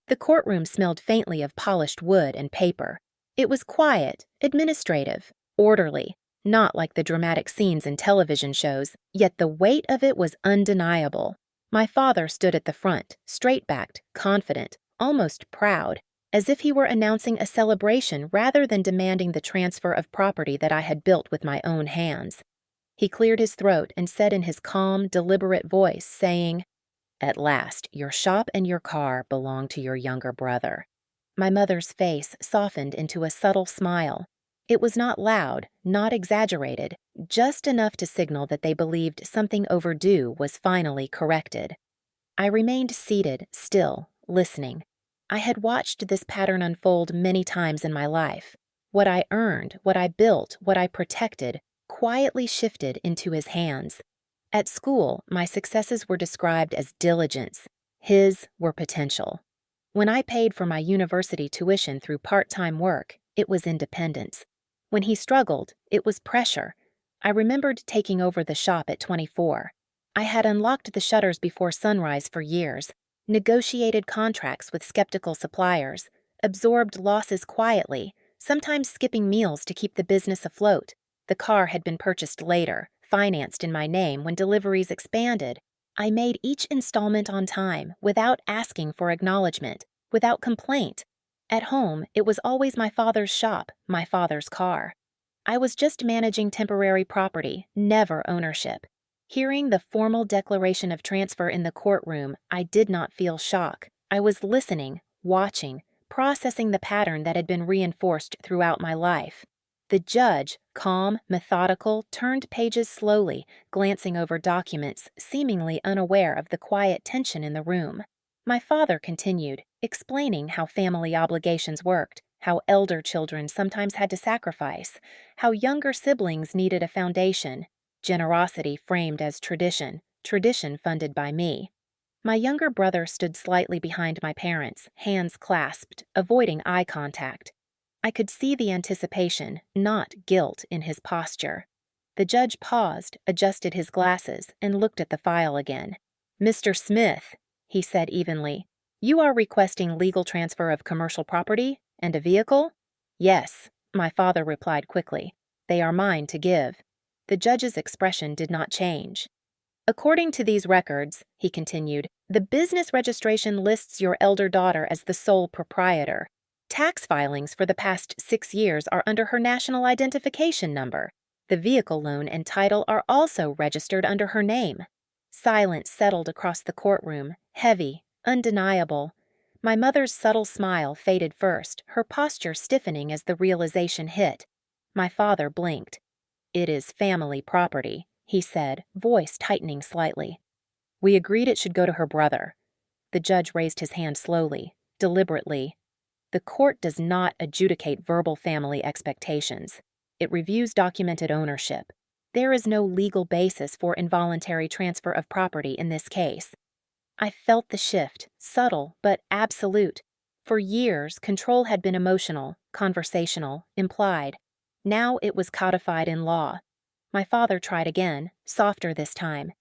The courtroom smelled faintly of polished wood and paper. It was quiet, administrative, orderly, not like the dramatic scenes in television shows, yet the weight of it was undeniable. My father stood at the front, straight-backed, confident, almost proud, as if he were announcing a celebration rather than demanding the transfer of property that I had built with my own hands. He cleared his throat and said in his calm, deliberate voice, saying, "At last, your shop and your car belong to your younger brother." My mother's face softened into a subtle smile. It was not loud, not exaggerated, just enough to signal that they believed something overdue was finally corrected. I remained seated, still, listening. I had watched this pattern unfold many times in my life. What I earned, what I built, what I protected, quietly shifted into his hands. At school, my successes were described as diligence. His were potential. When I paid for my university tuition through part-time work, it was independence. When he struggled, it was pressure. I remembered taking over the shop at 24. I had unlocked the shutters before sunrise for years, negotiated contracts with skeptical suppliers, absorbed losses quietly, sometimes skipping meals to keep the business afloat. The car had been purchased later, financed in my name when deliveries expanded. I made each installment on time, without asking for acknowledgement, without complaint. At home, it was always my father's shop, my father's car. I was just managing temporary property, never ownership. Hearing the formal declaration of transfer in the courtroom, I did not feel shock. I was listening, watching, processing the pattern that had been reinforced throughout my life. The judge, calm, methodical, turned pages slowly, glancing over documents, seemingly unaware of the quiet tension in the room. My father continued, explaining how family obligations worked, how elder children sometimes had to sacrifice, how younger siblings needed a foundation, generosity framed as tradition, tradition funded by me. My younger brother stood slightly behind my parents, hands clasped, avoiding eye contact. I could see the anticipation, not guilt, in his posture. The judge paused, adjusted his glasses, and looked at the file again. "Mr. Smith," he said evenly, "you are requesting legal transfer of commercial property and a vehicle?" "Yes," my father replied quickly. "They are mine to give." The judge's expression did not change. "According to these records," he continued, "the business registration lists your elder daughter as the sole proprietor. Tax filings for the past 6 years are under her national identification number. The vehicle loan and title are also registered under her name." Silence settled across the courtroom, heavy, undeniable. My mother's subtle smile faded first, her posture stiffening as the realization hit. My father blinked. "It is family property," he said, voice tightening slightly. "We agreed it should go to her brother." The judge raised his hand slowly, deliberately. "The court does not adjudicate verbal family expectations. It reviews documented ownership. There is no legal basis for involuntary transfer of property in this case." I felt the shift, subtle but absolute. For years, control had been emotional, conversational, implied. Now it was codified in law. My father tried again, softer this time.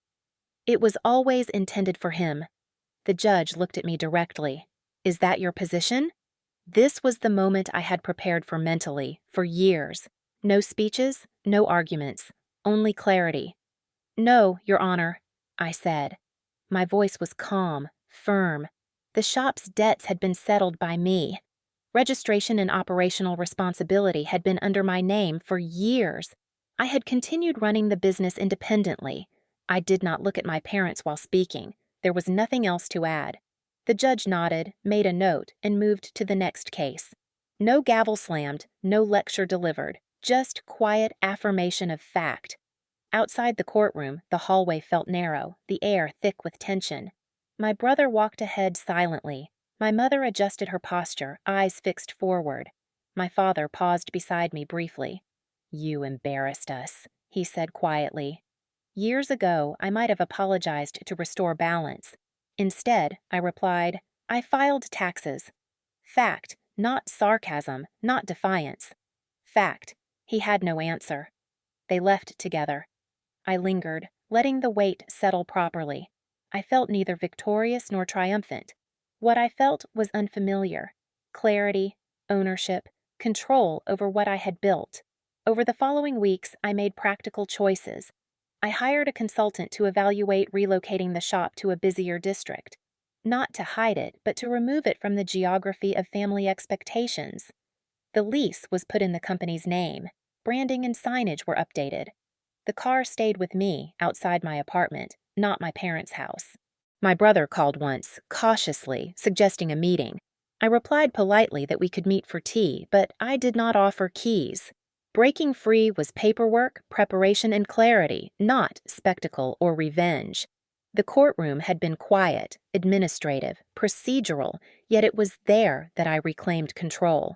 "It was always intended for him." The judge looked at me directly. "Is that your position?" This was the moment I had prepared for mentally, for years. No speeches, no arguments, only clarity. "No, Your Honor," I said. My voice was calm, firm. The shop's debts had been settled by me. Registration and operational responsibility had been under my name for years. I had continued running the business independently. I did not look at my parents while speaking. There was nothing else to add. The judge nodded, made a note, and moved to the next case. No gavel slammed, no lecture delivered, just quiet affirmation of fact. Outside the courtroom, the hallway felt narrow, the air thick with tension. My brother walked ahead silently. My mother adjusted her posture, eyes fixed forward. My father paused beside me briefly. "You embarrassed us," he said quietly. Years ago, I might have apologized to restore balance. Instead, I replied, "I filed taxes." Fact, not sarcasm, not defiance. Fact. He had no answer. They left together. I lingered, letting the weight settle properly. I felt neither victorious nor triumphant. What I felt was unfamiliar: clarity, ownership, control over what I had built. Over the following weeks, I made practical choices. I hired a consultant to evaluate relocating the shop to a busier district, not to hide it, but to remove it from the geography of family expectations. The lease was put in the company's name. Branding and signage were updated. The car stayed with me outside my apartment, not my parents' house. My brother called once, cautiously, suggesting a meeting. I replied politely that we could meet for tea, but I did not offer keys. Breaking free was paperwork, preparation, and clarity, not spectacle or revenge. The courtroom had been quiet, administrative, procedural, yet it was there that I reclaimed control.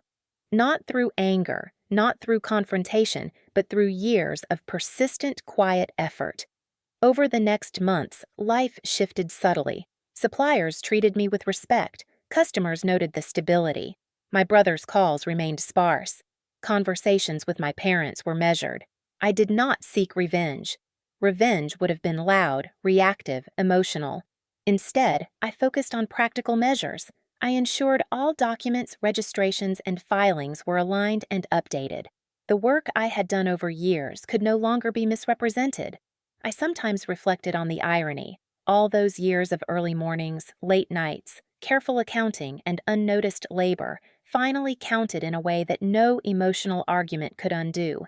Not through anger, not through confrontation, but through years of persistent, quiet effort. Over the next months, life shifted subtly. Suppliers treated me with respect. Customers noted the stability. My brother's calls remained sparse. Conversations with my parents were measured. I did not seek revenge. Revenge would have been loud, reactive, emotional. Instead, I focused on practical measures. I ensured all documents, registrations, and filings were aligned and updated. The work I had done over years could no longer be misrepresented. I sometimes reflected on the irony. All those years of early mornings, late nights, careful accounting, and unnoticed labor finally counted in a way that no emotional argument could undo.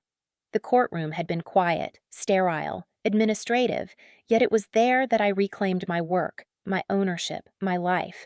The courtroom had been quiet, sterile, administrative, yet it was there that I reclaimed my work, my ownership, my life.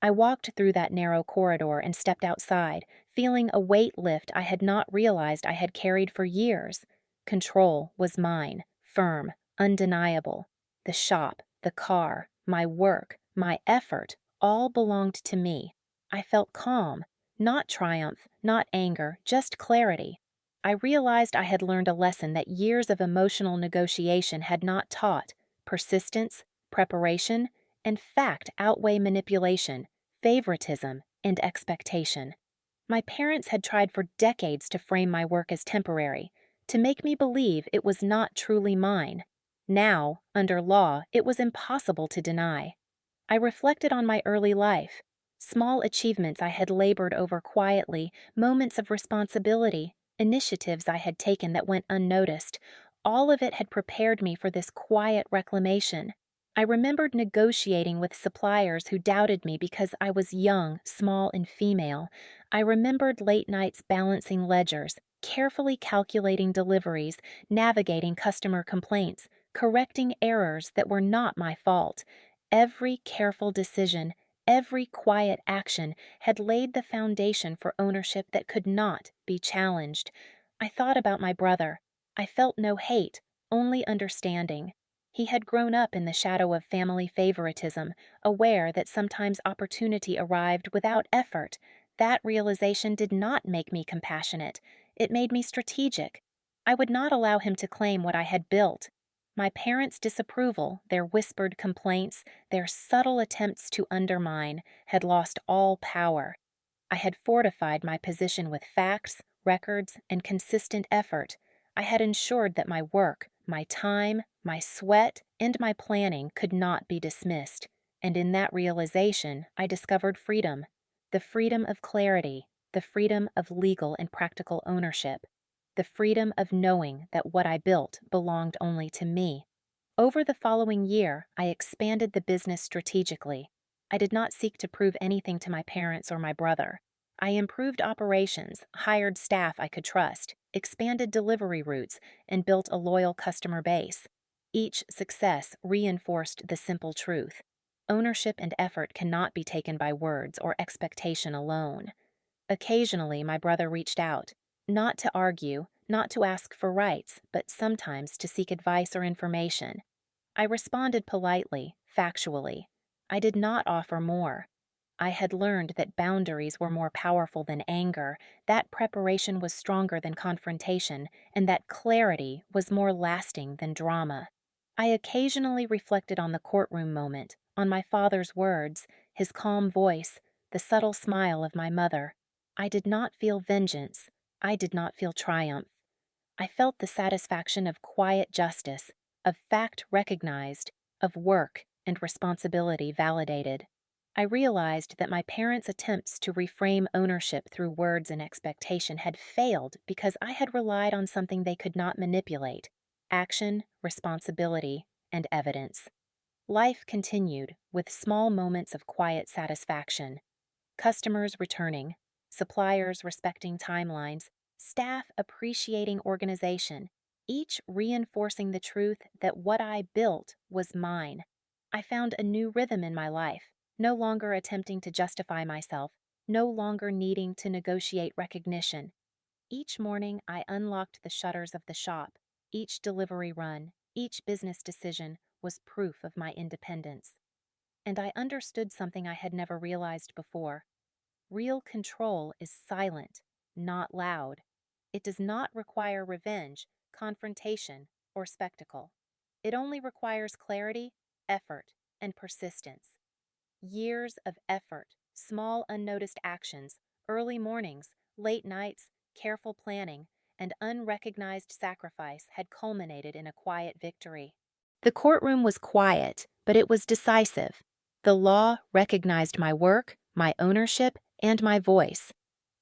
I walked through that narrow corridor and stepped outside, feeling a weight lift I had not realized I had carried for years. Control was mine, firm, undeniable. The shop, the car, my work, my effort, all belonged to me. I felt calm, not triumph, not anger, just clarity. I realized I had learned a lesson that years of emotional negotiation had not taught: persistence, preparation, and fact outweigh manipulation, favoritism, and expectation. My parents had tried for decades to frame my work as temporary, to make me believe it was not truly mine. Now, under law, it was impossible to deny. I reflected on my early life. Small achievements I had labored over quietly, moments of responsibility, initiatives I had taken that went unnoticed. All of it had prepared me for this quiet reclamation. I remembered negotiating with suppliers who doubted me because I was young, small, and female. I remembered late nights balancing ledgers, carefully calculating deliveries, navigating customer complaints, correcting errors that were not my fault. Every careful decision, every quiet action had laid the foundation for ownership that could not be challenged. I thought about my brother. I felt no hate, only understanding. He had grown up in the shadow of family favoritism, aware that sometimes opportunity arrived without effort. That realization did not make me compassionate. It made me strategic. I would not allow him to claim what I had built. My parents' disapproval, their whispered complaints, their subtle attempts to undermine, had lost all power. I had fortified my position with facts, records, and consistent effort. I had ensured that my work, my time, my sweat, and my planning could not be dismissed. And in that realization, I discovered freedom. The freedom of clarity, the freedom of legal and practical ownership, the freedom of knowing that what I built belonged only to me. Over the following year, I expanded the business strategically. I did not seek to prove anything to my parents or my brother. I improved operations, hired staff I could trust, expanded delivery routes, and built a loyal customer base. Each success reinforced the simple truth: ownership and effort cannot be taken by words or expectation alone. Occasionally, my brother reached out, not to argue, not to ask for rights, but sometimes to seek advice or information. I responded politely, factually. I did not offer more. I had learned that boundaries were more powerful than anger, that preparation was stronger than confrontation, and that clarity was more lasting than drama. I occasionally reflected on the courtroom moment, on my father's words, his calm voice, the subtle smile of my mother. I did not feel vengeance. I did not feel triumph. I felt the satisfaction of quiet justice, of fact recognized, of work and responsibility validated. I realized that my parents' attempts to reframe ownership through words and expectation had failed because I had relied on something they could not manipulate: action, responsibility, and evidence. Life continued, with small moments of quiet satisfaction: customers returning, suppliers respecting timelines, staff appreciating organization, each reinforcing the truth that what I built was mine. I found a new rhythm in my life, no longer attempting to justify myself, no longer needing to negotiate recognition. Each morning, I unlocked the shutters of the shop. Each delivery run, each business decision was proof of my independence. And I understood something I had never realized before. Real control is silent, not loud. It does not require revenge, confrontation, or spectacle. It only requires clarity, effort, and persistence. Years of effort, small unnoticed actions, early mornings, late nights, careful planning, and unrecognized sacrifice had culminated in a quiet victory. The courtroom was quiet, but it was decisive. The law recognized my work, my ownership, and my voice.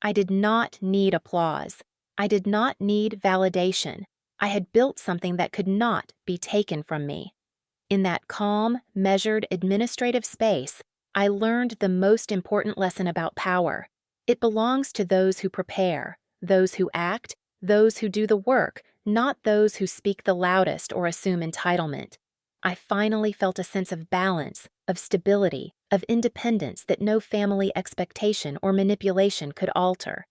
I did not need applause. I did not need validation. I had built something that could not be taken from me. In that calm, measured administrative space, I learned the most important lesson about power. It belongs to those who prepare, those who act, those who do the work, not those who speak the loudest or assume entitlement. I finally felt a sense of balance, of stability, of independence that no family expectation or manipulation could alter.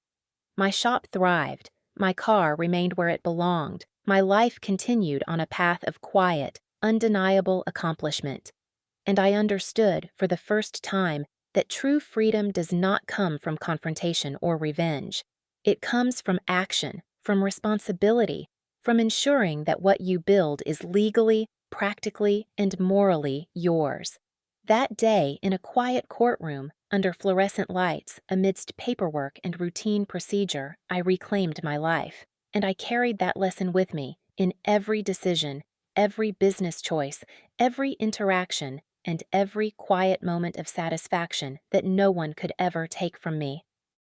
My shop thrived. My car remained where it belonged. My life continued on a path of quiet, undeniable accomplishment. And I understood, for the first time, that true freedom does not come from confrontation or revenge. It comes from action, from responsibility, from ensuring that what you build is legally, practically, and morally yours. That day, in a quiet courtroom, under fluorescent lights, amidst paperwork and routine procedure, I reclaimed my life. And I carried that lesson with me in every decision, every business choice, every interaction, and every quiet moment of satisfaction that no one could ever take from me.